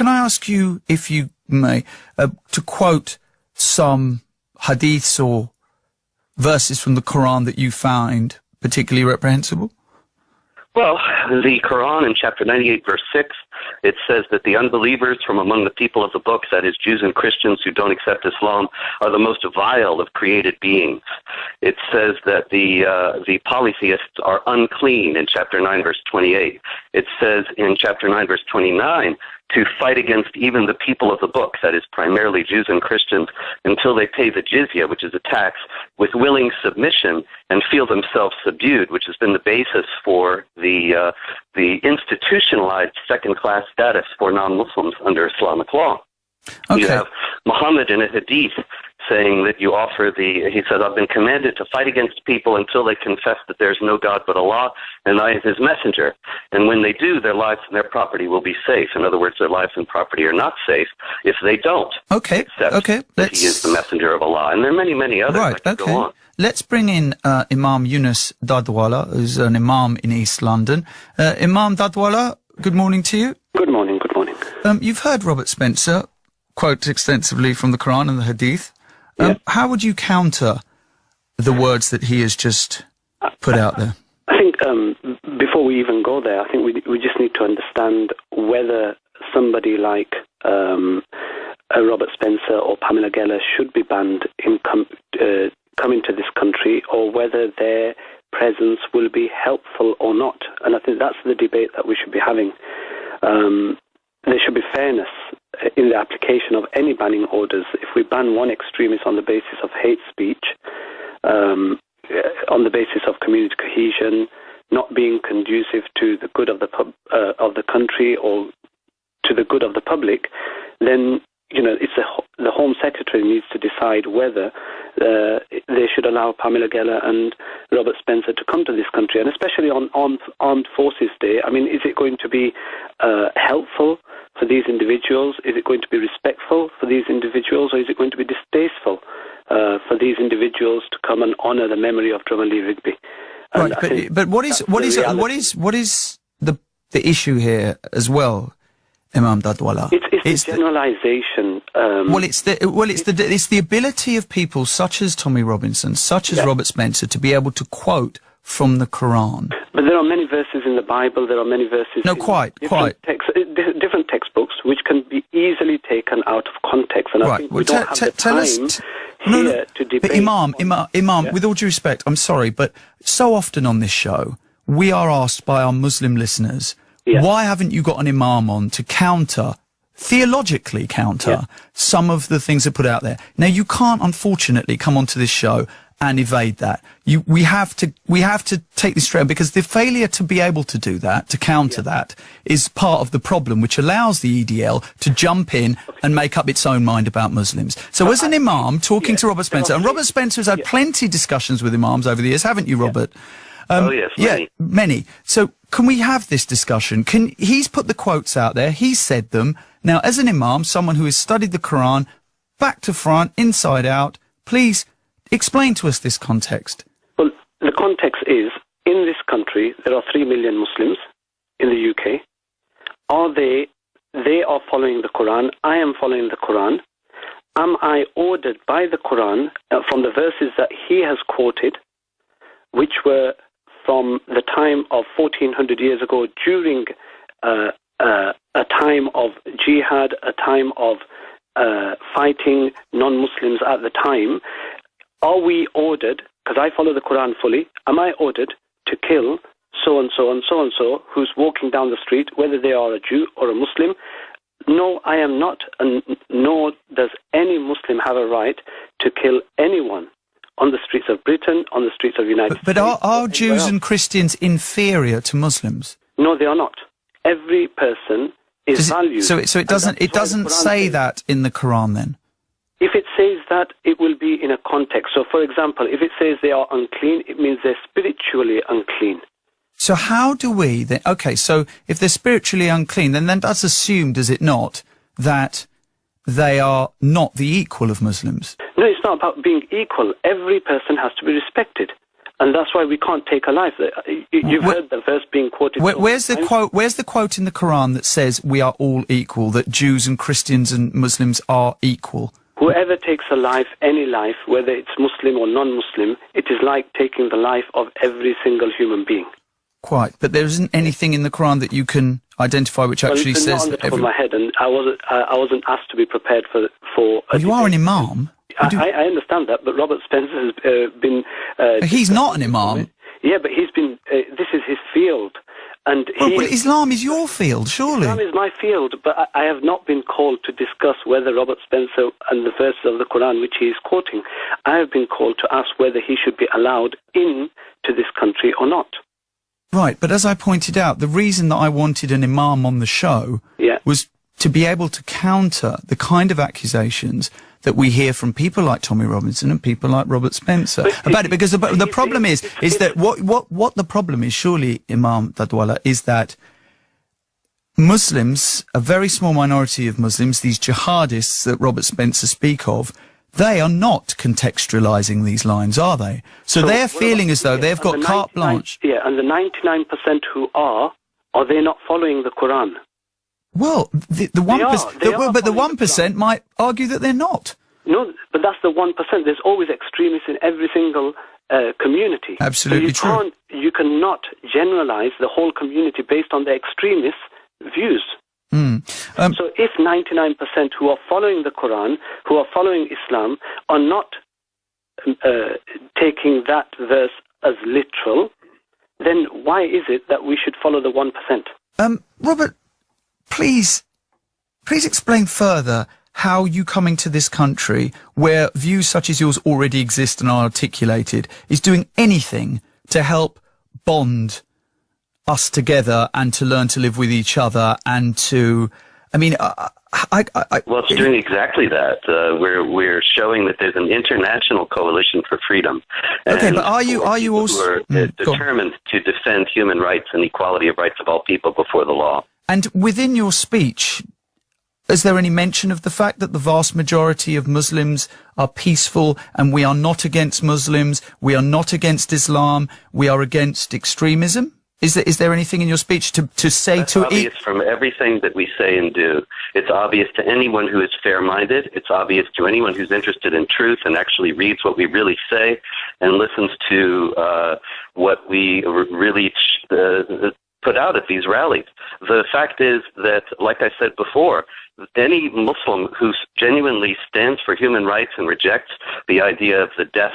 can I ask you, if you may, to quote some hadiths or verses from the Quran that you find particularly reprehensible? Well, the Quran in chapter 98, verse 6, it says that the unbelievers from among the people of the book, that is Jews and Christians who don't accept Islam, are the most vile of created beings. It says that the polytheists are unclean in chapter 9, verse 28. It says in chapter 9, verse 29, to fight against even the people of the book, that is primarily Jews and Christians, until they pay the jizya, which is a tax, with willing submission and feel themselves subdued, which has been the basis for the institutionalized second-class status for non-Muslims under Islamic law. Okay. You have Muhammad in a hadith saying that you offer he says, I've been commanded to fight against people until they confess that there's no God but Allah, and I am his messenger. And when they do, their lives and their property will be safe. In other words, their lives and property are not safe if they don't accept that he is the messenger of Allah. And there are many, many others that could go on. Let's bring in Imam Yunus Dadwala, who's an Imam in East London. Imam Dadwala, good morning to you. Good morning, good morning. You've heard Robert Spencer quote extensively from the Quran and the Hadith. How would you counter the words that he has just put out there? I think before we even go there, I think we just need to understand whether somebody like Robert Spencer or Pamela Geller should be banned in coming to this country, or whether their presence will be helpful or not. And I think that's the debate that we should be having. There should be fairness in the application of any banning orders. If we ban one extremist on the basis of hate speech, on the basis of community cohesion, not being conducive to the good of the country or to the good of the public, then it's the Home Secretary needs to decide whether they should allow Pamela Geller and Robert Spencer to come to this country, and especially on Armed Forces Day. I mean, is it going to be helpful for these individuals? Is it going to be respectful for these individuals, or is it going to be distasteful for these individuals to come and honour the memory of Drum and Lee Rigby? And but what is the issue here as well, Imam Dadwala? It's the generalisation. It's the ability of people such as Tommy Robinson, such as Robert Spencer, to be able to quote from the Quran. But there are many verses in the Bible. There are many verses. Different textbooks which can be easily taken out of context. And I think we don't have the time to debate. But Imam, with all due respect, I'm sorry, but so often on this show, we are asked by our Muslim listeners, why haven't you got an Imam on to theologically counter some of the things that are put out there? Now, you can't, unfortunately, come onto this show and evade that. We have to take this straight, because the failure to be able to do that, to counter that, is part of the problem, which allows the EDL to jump in and make up its own mind about Muslims. So as an Imam talking to Robert Spencer, and Robert Spencer has had plenty of discussions with Imams over the years, haven't you, Robert? Yes, many. Yeah, many. So can we have this discussion? He's put the quotes out there, he's said them. Now, as an Imam, someone who has studied the Quran back to front, inside out, please explain to us this context. Well, the context is, in this country, there are 3 million Muslims in the UK. They are following the Quran. I am following the Quran. Am I ordered by the Quran from the verses that he has quoted, which were from the time of 1400 years ago, during a time of jihad, a time of fighting non-Muslims at the time? Are we ordered, because I follow the Quran fully, am I ordered to kill so-and-so and so-and-so who's walking down the street, whether they are a Jew or a Muslim? No, I am not, and nor does any Muslim have a right to kill anyone on the streets of Britain, on the streets of the United States. But are Jews and Christians inferior to Muslims? No, they are not. Every person is valued. So it doesn't say that in the Quran then? If it says that, it will be in a context. So, for example, if it says they are unclean, it means they're spiritually unclean. So how do we then... Okay, so if they're spiritually unclean, then that's assumed, does it not, that they are not the equal of Muslims? No, it's not about being equal. Every person has to be respected. And that's why we can't take a life. You've heard the verse being quoted. Where's the quote? Where's the quote in the Quran that says we are all equal? That Jews and Christians and Muslims are equal. Whoever takes a life, any life, whether it's Muslim or non-Muslim, it is like taking the life of every single human being. Quite, but there isn't anything in the Quran that you can identify which actually says. Not on the top of my head, and I wasn't asked to be prepared for. Well, you are an imam. I understand that, but Robert Spencer has been... he's not an imam. Yeah, but he's been... this is his field. And but Islam is your field, surely. Islam is my field, but I have not been called to discuss whether Robert Spencer and the verses of the Quran which he is quoting, I have been called to ask whether he should be allowed in to this country or not. Right, but as I pointed out, the reason that I wanted an imam on the show was to be able to counter the kind of accusations that we hear from people like Tommy Robinson and people like Robert Spencer about it, because the problem is that what the problem is, surely, Imam Dadwala, is that Muslims, a very small minority of Muslims, these jihadists that Robert Spencer speak of, they are not contextualizing these lines, are they? So they're feeling as though they've got carte blanche. Yeah, and the 99% who are they not following the Quran? Well, the 1%, but the 1% might argue that they're not. No, but that's the 1%. There's always extremists in every single community. Absolutely true. You cannot generalize the whole community based on the extremist views. So if 99% who are following the Quran, who are following Islam, are not taking that verse as literal, then why is it that we should follow the 1%? Robert, please explain further how you coming to this country where views such as yours already exist and are articulated is doing anything to help bond us together and to learn to live with each other and to, I mean, well, it's doing exactly that. We're showing that there's an international coalition for freedom. Okay, but are you also determined to defend human rights and equality of rights of all people before the law? And within your speech, is there any mention of the fact that the vast majority of Muslims are peaceful and we are not against Muslims, we are not against Islam, we are against extremism? Is there anything in your speech to say That's to... obvious from everything that we say and do. It's obvious to anyone who is fair-minded. It's obvious to anyone who's interested in truth and actually reads what we really say and listens to what we really put out at these rallies. The fact is that, like I said before, any Muslim who genuinely stands for human rights and rejects the idea of the death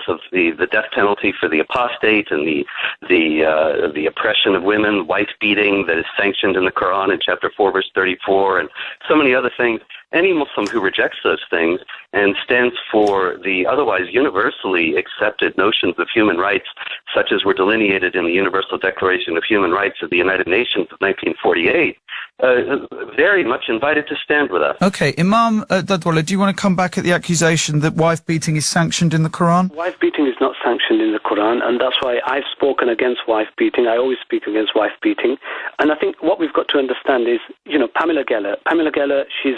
penalty for the apostate and the oppression of women, wife beating that is sanctioned in the Quran in chapter 4, verse 34, and so many other things. Any Muslim who rejects those things and stands for the otherwise universally accepted notions of human rights, such as were delineated in the Universal Declaration of Human Rights of the United Nations of 1948, very much invited to stand with us. Okay, Imam Dadwala, do you want to come back at the accusation that wife beating is sanctioned in the Quran? Wife beating is not sanctioned in the Quran, and that's why I've spoken against wife beating. I always speak against wife beating. And I think what we've got to understand is, Pamela Geller, she's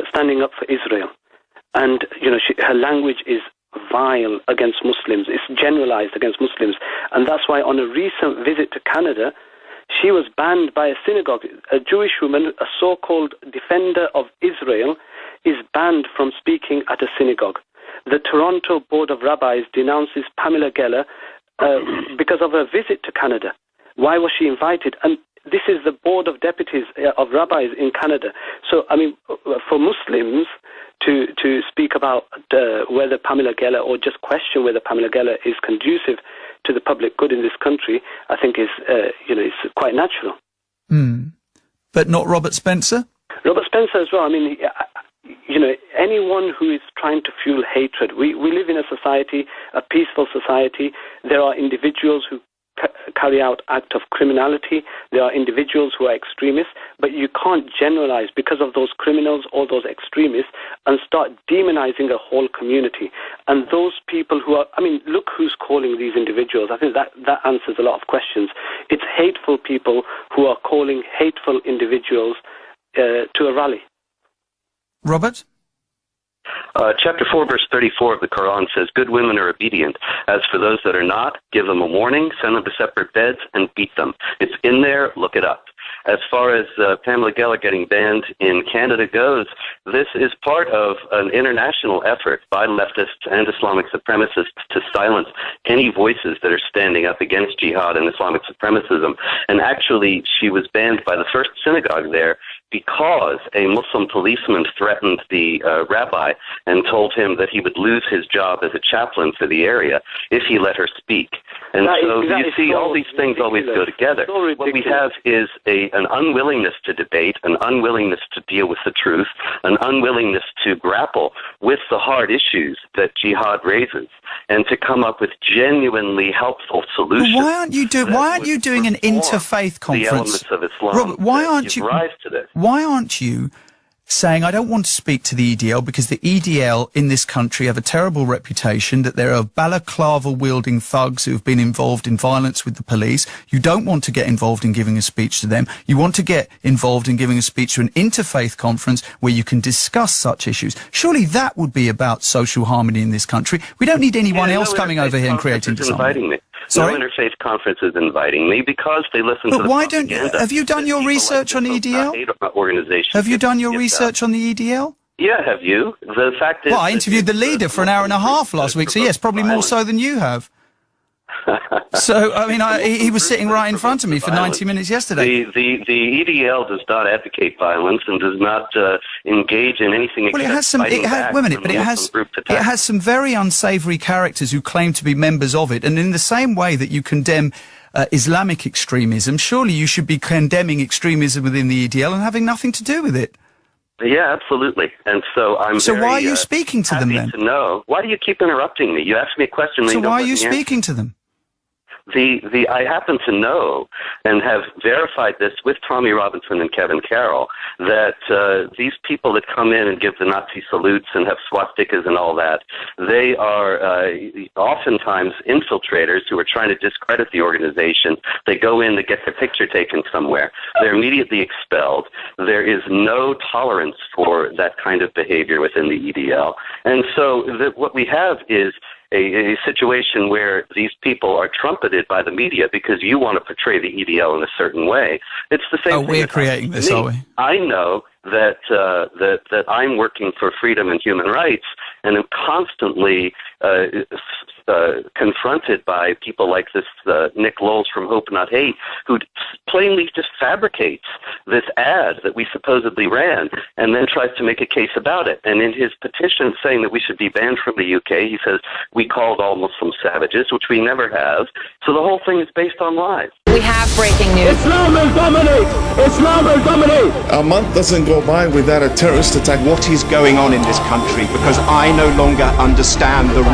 standing up for Israel. And, her language is vile against Muslims. It's generalized against Muslims. And that's why on a recent visit to Canada, she was banned by a synagogue. A Jewish woman, a so-called defender of Israel, is banned from speaking at a synagogue. The Toronto Board of Rabbis denounces Pamela Geller because of her visit to Canada. Why was she invited? And this is the Board of Deputies of Rabbis in Canada. So, for Muslims to speak about whether Pamela Geller, or just question whether Pamela Geller is conducive to the public good in this country, I think is it's quite natural. But not Robert Spencer? Robert Spencer as well. Anyone who is trying to fuel hatred. We live in a society, a peaceful society. There are individuals who carry out acts of criminality. There are individuals who are extremists, but you can't generalize because of those criminals or those extremists and start demonizing a whole community. And those people who are, look who's calling these individuals. I think that answers a lot of questions. It's hateful people who are calling hateful individuals to a rally. Robert? Chapter 4, verse 34 of the Quran says, good women are obedient. As for those that are not, give them a warning, send them to separate beds, and beat them. It's in there. Look it up. As far as Pamela Geller getting banned in Canada goes, this is part of an international effort by leftists and Islamic supremacists to silence any voices that are standing up against jihad and Islamic supremacism. And actually, she was banned by the first synagogue there because a Muslim policeman threatened the rabbi and told him that he would lose his job as a chaplain for the area if he let her speak. And you see, all these things always go together. What we have is an unwillingness to debate, an unwillingness to deal with the truth, an unwillingness to grapple with the hard issues that jihad raises, and to come up with genuinely helpful solutions. Well, why aren't you doing an interfaith conference? The elements of Islam. Robert, why aren't you? Rise to this. Why aren't you saying, I don't want to speak to the EDL because the EDL in this country have a terrible reputation, that there are balaclava-wielding thugs who have been involved in violence with the police. You don't want to get involved in giving a speech to them. You want to get involved in giving a speech to an interfaith conference where you can discuss such issues. Surely that would be about social harmony in this country. We don't need anyone else coming over here and creating disharmony. Sorry? No interfaith conference is inviting me because they listen to the propaganda. Have you done your research on EDL? Have you done your research on the EDL? Yeah, have you? The fact is... Well, I interviewed the leader for an hour and a half last week, so yes, probably more so than you have. So, I mean, he was sitting right in front of me for 90 minutes yesterday. The EDL does not advocate violence and does not engage in anything except fighting back. Wait a minute, but it has some very unsavory characters who claim to be members of it. And in the same way that you condemn Islamic extremism, surely you should be condemning extremism within the EDL and having nothing to do with it. Yeah, absolutely. And so why are you speaking to them then? To know. Why do you keep interrupting me? You ask me a question. So why are you speaking to them? I happen to know and have verified this with Tommy Robinson and Kevin Carroll that these people that come in and give the Nazi salutes and have swastikas and all that, they are oftentimes infiltrators who are trying to discredit the organization. They go in to get their picture taken somewhere. They're immediately expelled. There is no tolerance for that kind of behavior within the EDL. And so what we have is a situation where these people are trumpeted by the media because you want to portray the EDL in a certain way. It's the same thing. We're creating this, are we? I know that I'm working for freedom and human rights, and am constantly confronted by people like this Nick Lowles from Hope Not Hate, who plainly just fabricates this ad that we supposedly ran and then tries to make a case about it. And in his petition saying that we should be banned from the UK, he says we called all Muslims savages, which we never have. So the whole thing is based on lies. We have breaking news. Islam will dominate! Islam will dominate! A month doesn't go by without a terrorist attack. What is going on in this country? Because I no longer understand the rules.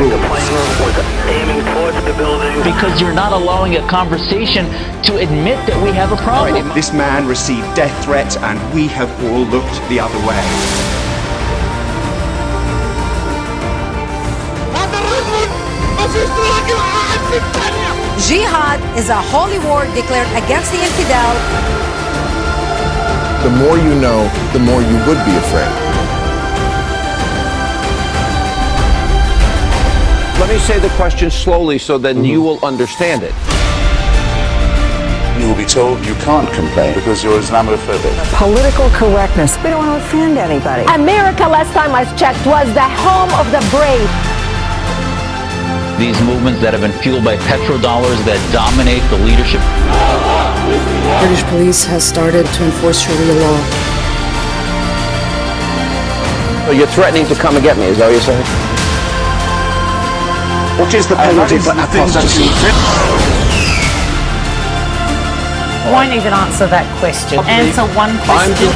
Because you're not allowing a conversation to admit that we have a problem. This man received death threats and we have all looked the other way. Jihad is a holy war declared against the infidel. The more you know, the more you would be afraid. Let me say the question slowly so then you will understand it. You will be told you can't complain because you're Islamophobic. Political correctness. We don't want to offend anybody. America, last time I checked, was the home of the brave. These movements that have been fueled by petrodollars that dominate the leadership. British police has started to enforce Sharia law. So you're threatening to come and get me, is that what you're saying? What is the penalty for apostasy? Won't even answer that question. Answer one question.